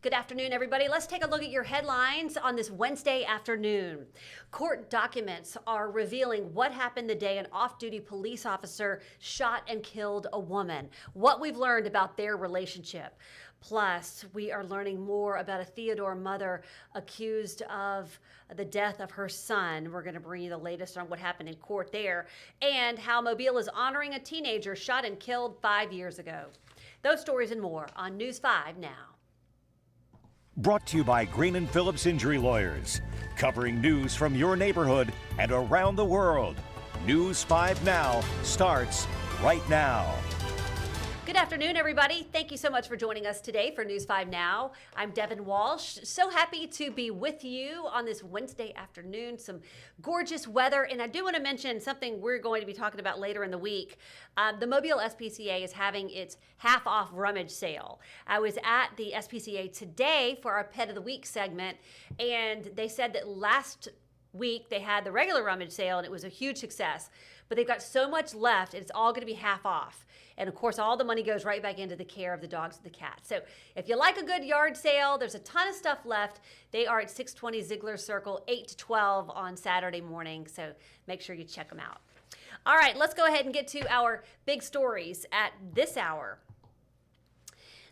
Good afternoon, everybody. Let's take a look at your headlines on this Wednesday afternoon. Court documents are revealing what happened the day an off-duty police officer shot and killed a woman, what we've learned about their relationship. Plus, we are learning more about a Theodore mother accused of the death of her son. We're going to bring you the latest on what happened in court there and how Mobile is honoring a teenager shot and killed 5 years ago. Those stories and more on News 5 now. Brought to you by Green & Phillips Injury Lawyers, covering news from your neighborhood and around the world. News 5 Now starts right now. Good afternoon, everybody. Thank you so much for joining us today for News 5 Now. I'm Devin Walsh. So happy to be with you on this Wednesday afternoon. Some gorgeous weather. And I do want to mention something we're going to be talking about later in the week. The Mobile SPCA is having its half-off rummage sale. I was at the SPCA today for our Pet of the Week segment, and they said that last week they had the regular rummage sale, and it was a huge success. But they've got so much left, and it's all going to be half off. And of course, all the money goes right back into the care of the dogs and the cats. So if you like a good yard sale, there's a ton of stuff left. They are at 620 Ziegler Circle, 8 to 12 on Saturday morning. So make sure you check them out. All right, let's go ahead and get to our big stories at this hour.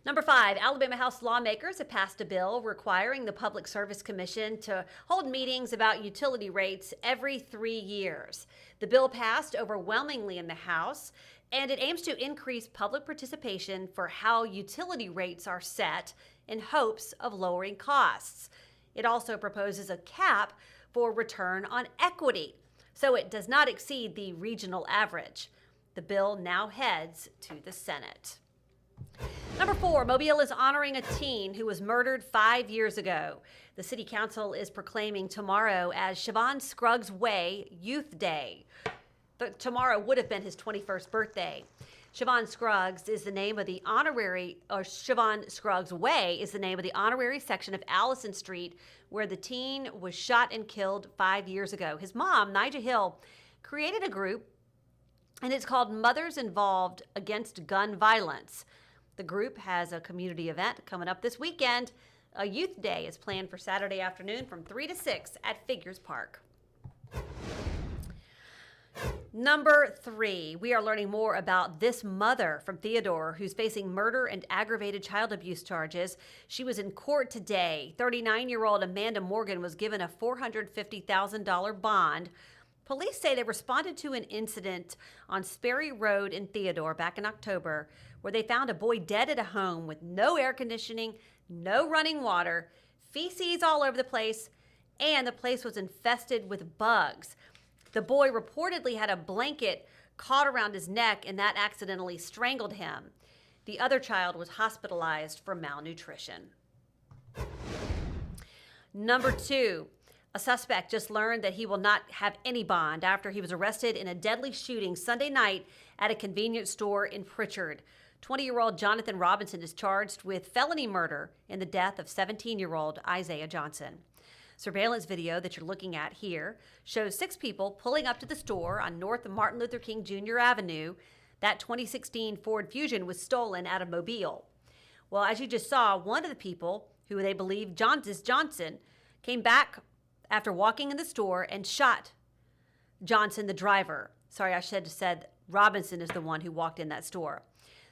Number 5, Alabama House lawmakers have passed a bill requiring the Public Service Commission to hold meetings about utility rates every 3 years. The bill passed overwhelmingly in the House, and it aims to increase public participation for how utility rates are set in hopes of lowering costs. It also proposes a cap for return on equity, so it does not exceed the regional average. The bill now heads to the Senate. Number 4, Mobile is honoring a teen who was murdered 5 years ago. The City Council is proclaiming tomorrow as Siobhan Scruggs Way Youth Day. But tomorrow would have been his 21st birthday. Siobhan Scruggs is the name of the honorary, or Siobhan Scruggs Way is the name of the honorary section of Allison Street where the teen was shot and killed 5 years ago. His mom, Nija Hill, created a group, and it's called Mothers Involved Against Gun Violence. The group has a community event coming up this weekend. A youth day is planned for Saturday afternoon from 3 to 6 at Figures Park. Number 3, we are learning more about this mother from Theodore who's facing murder and aggravated child abuse charges. She was in court today. 39-year-old Amanda Morgan was given a $450,000 bond. Police say they responded to an incident on Sperry Road in Theodore back in October where they found a boy dead at a home with no air conditioning, no running water, feces all over the place, and the place was infested with bugs. The boy reportedly had a blanket caught around his neck, and that accidentally strangled him. The other child was hospitalized for malnutrition. Number 2, a suspect just learned that he will not have any bond after he was arrested in a deadly shooting Sunday night at a convenience store in Pritchard. 20-year-old Jonathan Robinson is charged with felony murder in the death of 17-year-old Isaiah Johnson. Surveillance video that you're looking at here shows 6 people pulling up to the store on North Martin Luther King Jr. Avenue. That 2016 Ford Fusion was stolen out of Mobile. Well, as you just saw, one of the people, who they believe is Johnson, came back after walking in the store and shot Johnson, the driver. Sorry, I should have said Robinson is the one who walked in that store.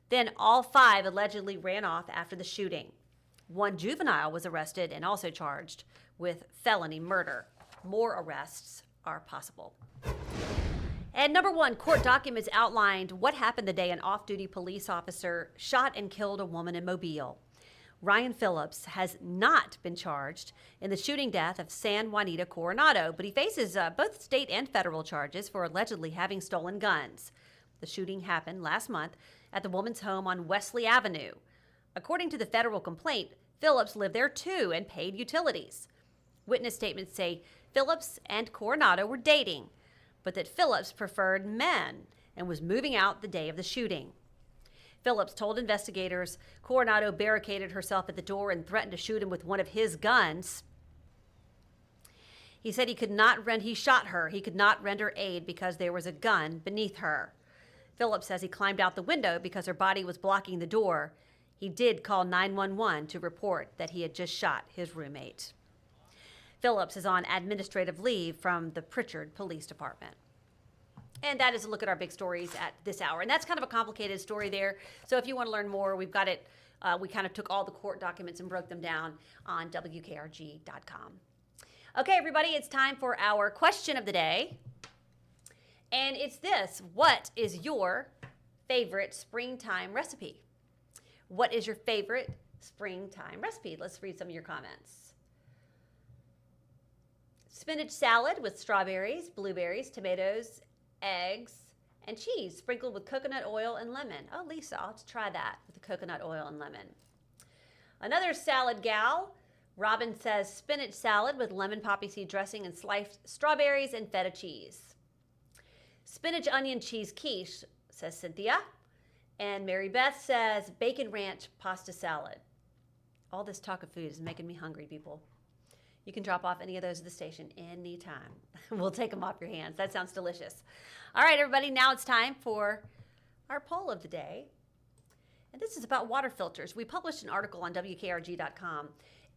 Then all 5 allegedly ran off after the shooting. 1 juvenile was arrested and also charged with felony murder. More arrests are possible. And number 1, court documents outlined what happened the day an off-duty police officer shot and killed a woman in Mobile. Ryan Phillips has not been charged in the shooting death of San Juanita Coronado, but he faces both state and federal charges for allegedly having stolen guns. The shooting happened last month at the woman's home on Wesley Avenue. According to the federal complaint, Phillips lived there too and paid utilities. Witness statements say Phillips and Coronado were dating, but that Phillips preferred men and was moving out the day of the shooting. Phillips told investigators Coronado barricaded herself at the door and threatened to shoot him with one of his guns. He said he shot her. He could not render aid because there was a gun beneath her. Phillips says he climbed out the window because her body was blocking the door. He did call 911 to report that he had just shot his roommate. Phillips is on administrative leave from the Pritchard Police Department. And that is a look at our big stories at this hour. And that's kind of a complicated story there. So if you want to learn more, we've got it. We kind of took all the court documents and broke them down on WKRG.com. Okay, everybody, it's time for our question of the day. And it's this: what is your favorite springtime recipe? What is your favorite springtime recipe? Let's read some of your comments. Spinach salad with strawberries, blueberries, tomatoes, eggs, and cheese sprinkled with coconut oil and lemon. Oh, Lisa, I'll have to try that with the coconut oil and lemon. Another salad gal. Robin says spinach salad with lemon poppy seed dressing and sliced strawberries and feta cheese. Spinach onion cheese quiche, says Cynthia. And Mary Beth says bacon ranch pasta salad. All this talk of food is making me hungry, people. You can drop off any of those at the station anytime. We'll take them off your hands. That sounds delicious. All right, everybody, now it's time for our poll of the day. And this is about water filters. We published an article on WKRG.com,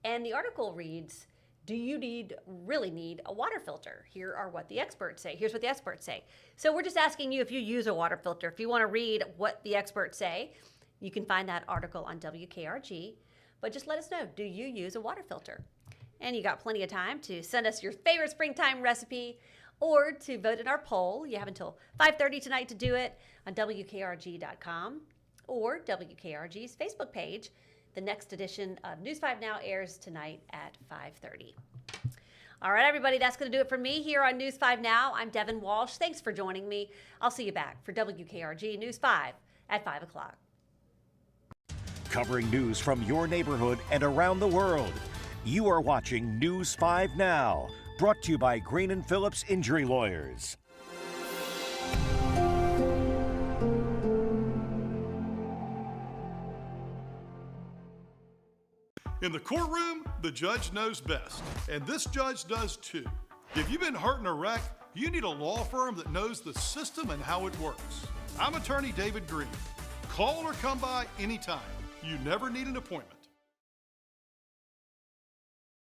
and the article reads, do you really need a water filter? Here are what the experts say. Here's what the experts say. So we're just asking you if you use a water filter. If you want to read what the experts say, you can find that article on WKRG. But just let us know, do you use a water filter? And you got plenty of time to send us your favorite springtime recipe or to vote in our poll. You have until 5:30 tonight to do it on WKRG.com or WKRG's Facebook page. The next edition of News 5 Now airs tonight at 5:30. All right, everybody, that's going to do it for me here on News 5 Now. I'm Devin Walsh. Thanks for joining me. I'll see you back for WKRG News 5 at 5 o'clock. Covering news from your neighborhood and around the world. You are watching News 5 Now, brought to you by Green & Phillips Injury Lawyers. In the courtroom, the judge knows best, and this judge does too. If you've been hurt in a wreck, you need a law firm that knows the system and how it works. I'm attorney David Green. Call or come by anytime. You never need an appointment.